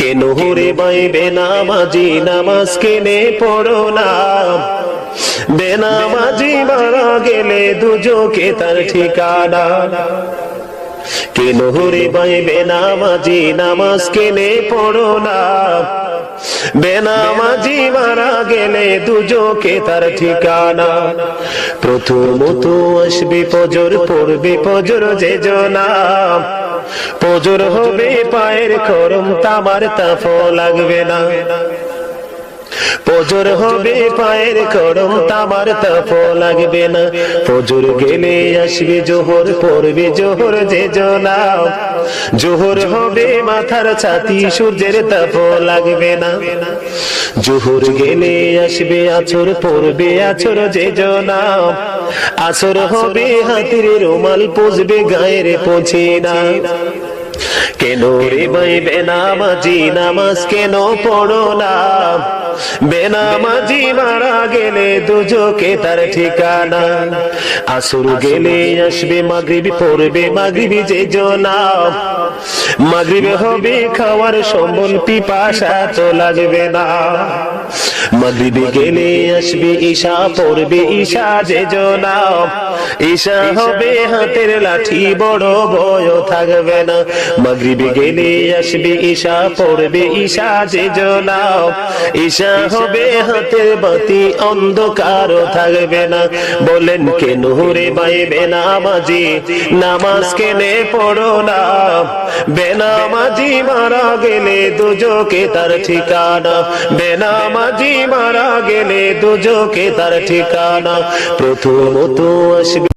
কেন রে ভাই বেনামাজি নামাজ কেনে পড়ো না, বেনামাজি মারা গেলে দুজকে তার ঠিকানা। কেন রে ভাই বেনামাজি নামাজ কেনে পড়ো না, বেনামাজি মারা গেলে দুজকে তার ঠিকানা। প্রথমত আসবে ফজর, পড়বে ফজর যে জনা, ফজর হবে পায়ের খরম, তামার তাপ লাগবে না। ফজর হবে পায়ের খরম, তামার তাপ লাগবে না। ফজর গেলে আসবে জোহর, পড়বে জোহর যে জনা, জোহর হবে মাথার ছাতি, সূর্যের তাপ লাগবে না। জোহর গেলে আসবে আছর, পড়বে আছর যে জনা, আসর হবে হাতের রুমাল, পুষবে গায়ের পৌঁছে না। কেন রে ভাই বেনামাজি নামাজ কেন পড়ো না, বেনামাজি মারা গেলে দুজকে তার ঠিকানা। আসর গেলে আসবে মাগরিব, পড়বে মাগরিব যে জনা, মাগরিব হবে খাওয়ার সম্বল, পিপাসা তো লাগবে না। মাগরিব গেলে আসবে ঈশা, পড়বে ঈশা যে জনা, ঈশা হবে হাতের লাঠি, বড় ভয় থাকবে না। মাগরিব গেলে আসবে ঈশা, পড়বে ঈশা যে জনা, ঈশা হবে হাতের বাতি, অন্ধকার থাকবে না। বলেন কেন রে ভাই বেনামাজি নামাজ কেনে পড়ো না, বেনামাজি মারা গেলে দুজকে তার ঠিকানা। বেনামাজি মারা গেলে দুজকে তার ঠিকানা। প্রথমত আসবে